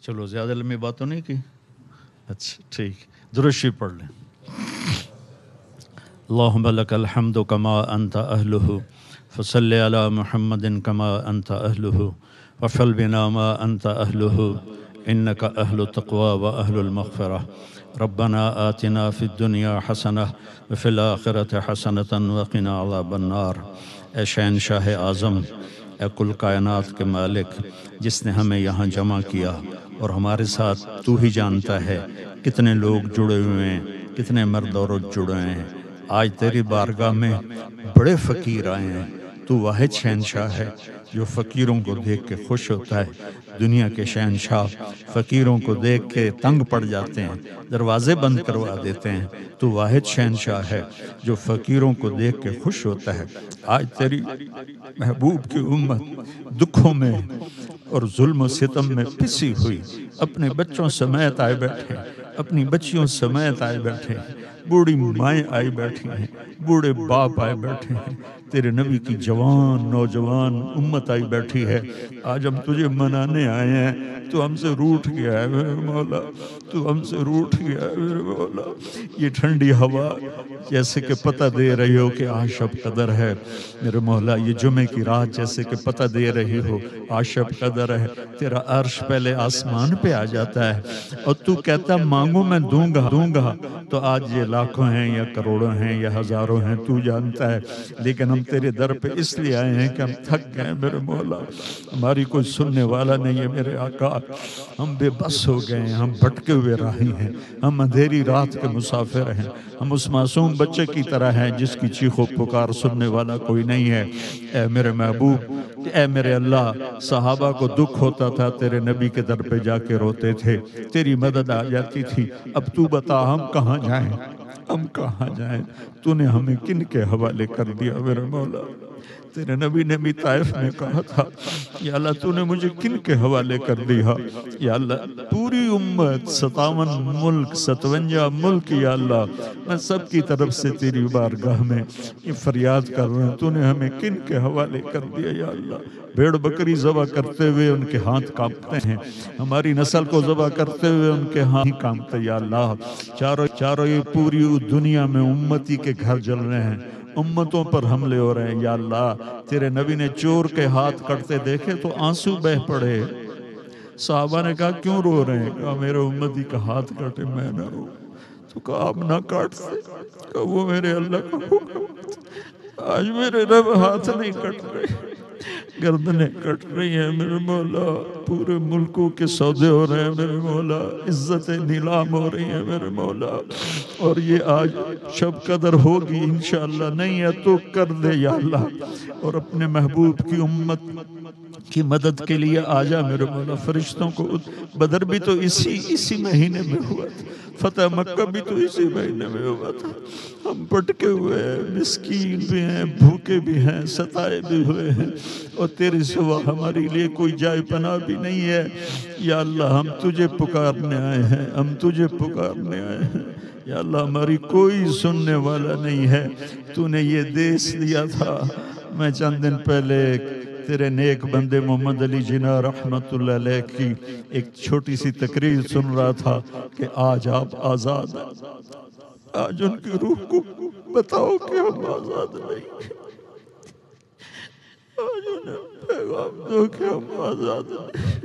چلو زیادہ لمبی بات تو نہیں کی؟ اچھا ٹھیک، درود شریف پڑھ لیں۔ اللہم لک الحمد کما انت اہلہ فصلی علی محمد کما انت اہلہ وفعل بنا ما انت اہلہ انک اہل التقوی و اہل المغفرہ ربنا آتنا فی الدنیا حسنہ وفی الآخرۃ حسنۃ وقنا عذاب النار۔ اے شہنشاہ اعظم، اے کل کائنات کے مالک، جس نے ہمیں یہاں جمع کیا اور ہمارے ساتھ تو ہی جانتا ہے کتنے لوگ جڑے ہوئے ہیں، کتنے مرد عورت جڑے ہیں۔ آج تیری بارگاہ میں بڑے فقیر آئے ہیں۔ تو واحد شہنشاہ ہے جو فقیروں کو دیکھ کے خوش ہوتا ہے۔ دنیا کے شہنشاہ فقیروں کو دیکھ کے تنگ پڑ جاتے ہیں، دروازے بند کروا دیتے ہیں۔ تو واحد شہنشاہ ہے جو فقیروں کو دیکھ کے خوش ہوتا ہے۔ آج تیری محبوب کی امت دکھوں میں اور ظلم و ستم میں پسی ہوئی اپنے بچوں سمیت آئے بیٹھے، اپنی بچیوں سمیت آئے بیٹھے، بوڑھی مائیں آئی بیٹھی ہیں، بوڑھے باپ آئے بیٹھے ہیں، تیرے نبی کی جوان نوجوان امت آئی بیٹھی ہے۔ آج ہم تجھے منانے آئے ہیں، تو ہم سے روٹھ گیا ہے میرے مولا، تو ہم سے روٹھ گیا ہے میرے مولا۔ یہ ٹھنڈی ہوا جیسے کہ پتہ دے رہی ہو کہ آج شب قدر ہے میرے مولا، یہ جمعے کی رات جیسے کہ پتہ دے رہی ہو آج شب قدر ہے۔ تیرا عرش پہلے آسمان پہ آ جاتا ہے اور تو کہتا مانگو میں دوں گا، تو آج یہ لاکھوں ہیں یا کروڑوں ہیں یا ہزاروں ہیں تو جانتا ہے، لیکن ہم تیرے در پہ اس لیے آئے ہیں کہ ہم تھک گئے میرے مولا، ہماری کوئی سننے والا نہیں ہے میرے آقا، ہم بے بس ہو گئے ہیں، ہم بھٹکے ہوئے راہی ہیں، ہم اندھیری رات کے مسافر ہیں، ہم اس معصوم بچے کی طرح ہیں جس کی چیخ و پکار سننے والا کوئی نہیں ہے۔ اے میرے محبوب، اے میرے اللہ، صحابہ کو دکھ ہوتا تھا تیرے نبی کے در پہ جا کے روتے تھے، تیری مدد آ جاتی تھی۔ اب تو بتا ہم کہاں جائیں، ہم کہاں جائیں؟ تو نے ہمیں کن کے حوالے کر دیا میرے مولا؟ تیرے نبی نے بھی طائف میں کہا تھا یا اللہ تو نے مجھے کن کے حوالے کر دیا؟ یا اللہ پوری امت 57 ملک 57 ملک یا اللہ میں سب کی طرف سے تیری بارگاہ میں یہ فریاد کر رہا ہوں، تو نے ہمیں کن کے حوالے کر دیا یا اللہ؟ بھیڑ بکری ذبح کرتے ہوئے ان کے ہاتھ کانپتے ہیں، ہماری نسل کو ذبح کرتے ہوئے ان کے ہاتھ کانپتے یا اللہ۔ چاروں یہ پوری دنیا میں امتی کے گھر جل رہے ہیں، امتوں پر حملے ہو رہے ہیں یا اللہ۔ تیرے نبی نے چور کے ہاتھ کٹتے دیکھے تو آنسو بہ پڑے، صحابہ نے کہا کیوں رو رہے ہیں؟ کہا میرے امتی کا ہاتھ کٹے میں نہ رو۔ تو کہا آپ نہ کاٹتے، کہا وہ میرے اللہ کا حکم، آج میرے رب ہاتھ نہیں کٹ رہے، گردنیں کٹ رہی ہیں میرے مولا، پورے ملکوں کے سودے ہو رہے ہیں میرے مولا، عزتیں نیلام ہو رہی ہیں میرے مولا، اور یہ آج شب قدر ہوگی انشاءاللہ، نہیں ہے تو کر دے یا اللہ، اور اپنے محبوب کی امت کی مدد کے لیے آجا میرے مولا۔ فرشتوں کو بدر بھی تو اسی مہینے میں ہوا تھا، فتح مکہ بھی تو اسی مہینے میں ہوا تھا، ہم پٹکے ہوئے ہیں، مسکین بھی ہیں، بھوکے بھی ہیں، ستائے بھی ہوئے ہیں، اور تیرے سوا ہمارے لیے کوئی جائے پناہ بھی نہیں ہے یا اللہ۔ ہم تجھے پکارنے آئے ہیں، ہم تجھے پکارنے آئے ہیں یا اللہ، ہماری کوئی سننے والا نہیں ہے۔ تو نے یہ دیس دیا تھا۔ میں چند دن پہلے تیرے نیک بندے محمد علی جناح رحمت اللہ علیہ کی ایک چھوٹی سی تقریر سن رہا تھا کہ آج آپ آزاد ہیں، آج ان کی روح کو بتاؤ کہ ہم آزاد نہیں، آج انہیں پیغام دو کہ ہم آزاد نہیں،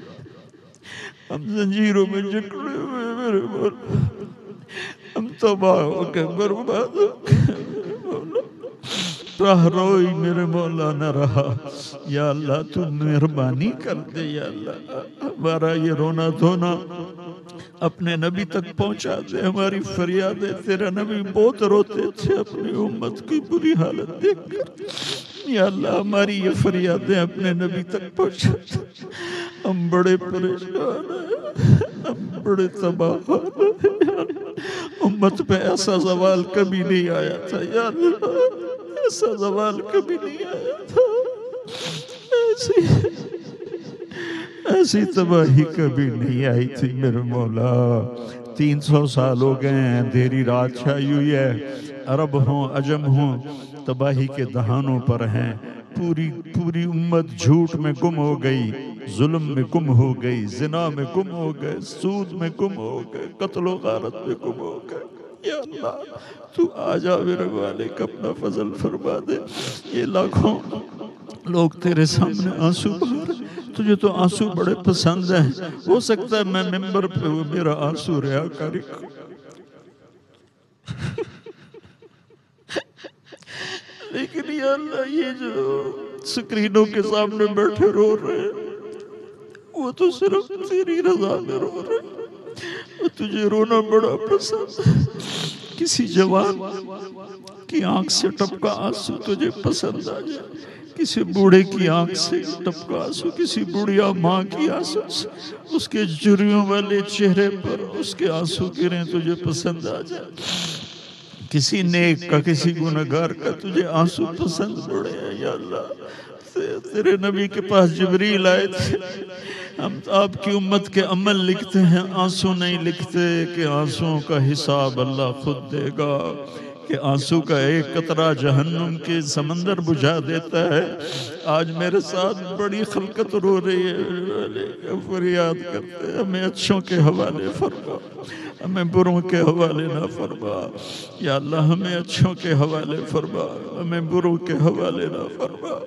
ہم زنجیروں میں جکڑے ہوئے میرے مولا، ہم تباہ ہو کے برباد ہو کے میرے مولا، راہ روئی میرے مولا نہ رہا یا اللہ، تو مہربانی کر دے یا اللہ، ہمارا یہ رونا دھونا اپنے نبی تک پہنچا دے، ہماری فریادیں، تیرا نبی بہت روتے تھے اپنی امت کی بری حالت دیکھ کر یا اللہ، ہماری یہ فریادیں اپنے نبی تک پہنچا دے، ہم بڑے پریشان ہیں، ہم بڑے تباہ ہیں، امت پہ ایسا زوال کبھی نہیں آیا تھا یا اللہ، ایسا زوال کبھی نہیں آیا تھا، ایسی تباہی کبھی نہیں آئی تھی میرے مولا۔ 300 سال ہو گئے ہیں، اندھیری رات چھائی ہوئی ہے، عرب ہوں عجم ہوں تباہی کے دہانوں پر ہیں، پوری امت جھوٹ میں گم ہو گئی، ظلم میں گم ہو گئی، زنا میں گم ہو گئے، سود میں گم ہو گئے، قتل و غارت میں گم ہو گئے۔ یا اللہ تو آ جا میرے مالک، اپنا فضل فرما دے۔ یہ لاکھوں لوگ تیرے سامنے آنسو بہا رہے، تجھے تو آنسو بڑے پسند ہیں، ہو سکتا ہے میں ممبر پہ میرا آنسو ریاکاری کو، لیکن یا اللہ یہ جو سکرینوں کے سامنے بیٹھے رو رہے ہیں وہ تو صرف تیری رضا میں رو رہے ہیں۔ تجھے رونا بڑا پسند ہے، کسی جوان کی آنکھ سے ٹپکا آنسو تجھے پسند آ جائے، کسی بوڑھے کی آنکھ سے ٹپکا آنسو، کسی بوڑھیا ماں کی آنسو سے اس کے جریوں والے چہرے پر اس کے آنسو گریں تجھے پسند آ جائے، کسی نیک کا کسی گنہگار کا تجھے آنسو پسند پڑے ہیں۔ یا اللہ تیرے نبی کے پاس جبریل آئے تھے، ہم آپ کی امت کے عمل لکھتے ہیں، آنسو نہیں لکھتے کہ آنسوؤں کا حساب اللہ خود دے گا، کہ آنسو کا ایک قطرہ جہنم کے سمندر بجھا دیتا ہے۔ آج میرے ساتھ بڑی خلقت رو رہی ہے، فریاد کرتے ہیں ہمیں اچھوں کے حوالے فرما، ہمیں بروں کے حوالے نہ فرما۔ یا اللہ ہمیں اچھوں کے حوالے فرما، ہمیں بروں کے حوالے نہ فرما۔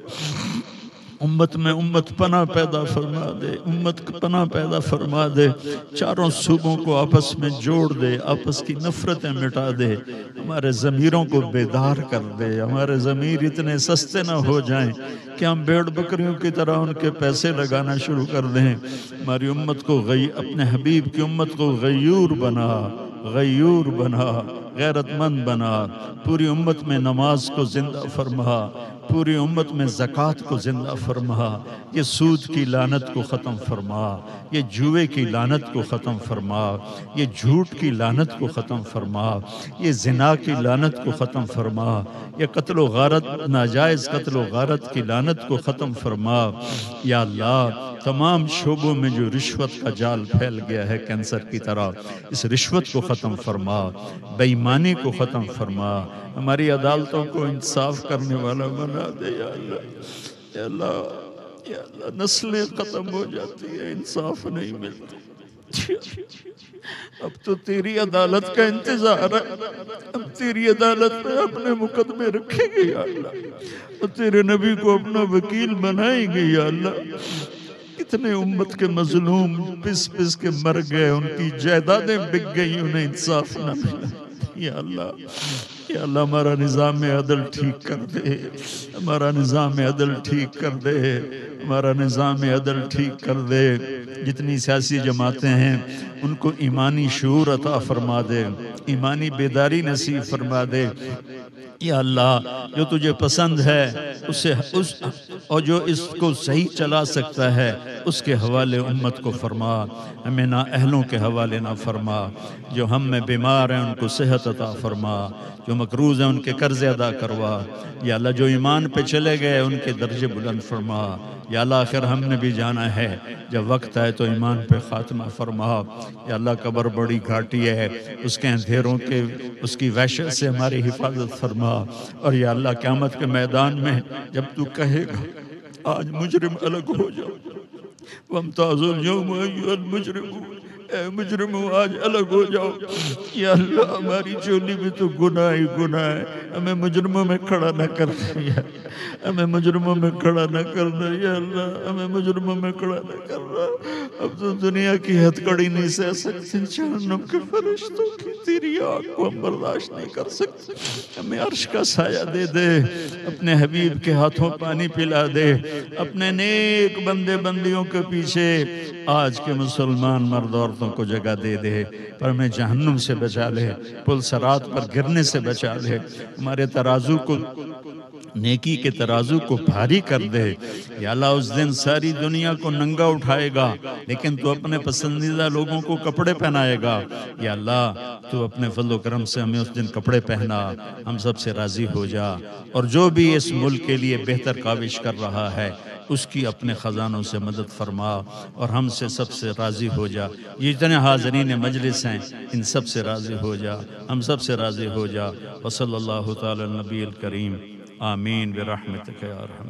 امت میں امت پناہ پیدا فرما دے، امت پناہ پیدا فرما دے، چاروں صوبوں کو آپس میں جوڑ دے، آپس کی نفرتیں مٹا دے، ہمارے ضمیروں کو بیدار کر دے، ہمارے ضمیر اتنے سستے نہ ہو جائیں کہ ہم بھیڑ بکریوں کی طرح ان کے پیسے لگانا شروع کر دیں۔ ہماری امت کو اپنے حبیب کی امت کو غیور بنا، غیور بنا، غیرت مند بنا، پوری امت میں نماز کو زندہ فرما، پوری امت میں زکوٰۃ کو زندہ فرما، یہ سود کی لعنت کو ختم فرما، یہ جوئے کی لعنت کو ختم فرما، یہ جھوٹ کی لعنت کو ختم فرما، یہ زنا کی لعنت کو ختم فرما، یہ قتل و غارت، ناجائز قتل و غارت کی لعنت کو ختم فرما۔ یا اللہ تمام شعبوں میں جو رشوت کا جال پھیل گیا ہے کینسر کی طرح، اس رشوت کو ختم فرما، بے ایمانی کو ختم فرما، ہماری عدالتوں کو انصاف کرنے والا بنا دے۔ یا اللہ یا اللہ یا اللہ نسلیں ختم ہو جاتی ہیں، انصاف نہیں ملتا، اب تو تیری عدالت کا انتظار ہے، اب تیری عدالت میں اپنے مقدمے رکھیں گے یا اللہ، اور تیرے نبی کو اپنا وکیل بنائیں گے یا اللہ۔ کتنے امت کے مظلوم پس پس کے مر گئے، ان کی جائیدادیں بک گئی، انہیں انصاف نہ ملا۔ یا اللہ ہمارا نظام عدل ٹھیک کر دے، ہمارا نظام عدل ٹھیک کر دے، ہمارا نظام عدل ٹھیک کر دے۔ جتنی سیاسی جماعتیں ہیں ان کو ایمانی شعور عطا فرما دے، ایمانی بیداری نصیب فرما دے۔ یا اللہ جو تجھے پسند ہے اسے اور جو اس کو صحیح چلا سکتا ہے اس کے حوالے امت کو فرما، ہمیں نا اہلوں کے حوالے نہ فرما، جو ہم میں بیمار ہیں ان کو صحت عطا فرما، جو مقروض ہیں ان کے قرض ادا کروا۔ یا اللہ جو ایمان پہ چلے گئے ان کے درجے بلند فرما۔ یا اللہ آخر ہم نے بھی جانا ہے، جب وقت آئے تو ایمان پہ خاتمہ فرما۔ یا اللہ قبر بڑی گھاٹی ہے، اس کے اندھیروں کے اس کی وحشت سے ہماری حفاظت فرما۔ اور یا اللہ قیامت کے میدان میں جب تو کہے گا آج مجرم الگ ہو جاؤ، وَامْتَازُوا الْيَوْمَ أَيُّهَا الْمُجْرِمُونَ، اے مجرموں آج الگ ہو جاؤ۔ یا اللہ ہماری چولی میں تو گناہ ہی گناہ ہے، ہمیں مجرموں میں کھڑا نہ کرنا، یا ہمیں مجرموں میں کھڑا نہ کرنا، یا اللہ ہمیں مجرموں میں کھڑا نہ کرنا۔ اب تو دنیا کی ہتھ کڑی نہیں سہ سکتے، جہنم کے فرشتوں کی تیری آگ کو ہم برداشت نہیں کر سکتے، ہمیں عرش کا سایہ دے دے، اپنے حبیب کے ہاتھوں پانی پلا دے، اپنے نیک بندے بندیوں کے پیچھے آج کے مسلمان مرد عورتوں کو جگہ دے دے، پر ہمیں جہنم سے بچا لے، پل صراط پر گرنے سے بچا لے، ہمارے ترازو کو نیکی کے ترازو کو بھاری کر دے۔ یا اللہ اس دن ساری دنیا کو ننگا اٹھائے گا لیکن تو اپنے پسندیدہ لوگوں کو کپڑے پہنائے گا۔ یا اللہ تو اپنے فضل و کرم سے ہمیں اس دن کپڑے پہنا، ہم سب سے راضی ہو جا، اور جو بھی اس ملک کے لیے بہتر کاوش کر رہا ہے اس کی اپنے خزانوں سے مدد فرما، اور ہم سے سب سے راضی ہو جا۔ یہ جتنے حاضرین مجلس ہیں ان سب سے راضی ہو جا، ہم سب سے راضی ہو جا۔ وصلی اللہ تعالی النبی الکریم، آمین برحمتک یا ارحم۔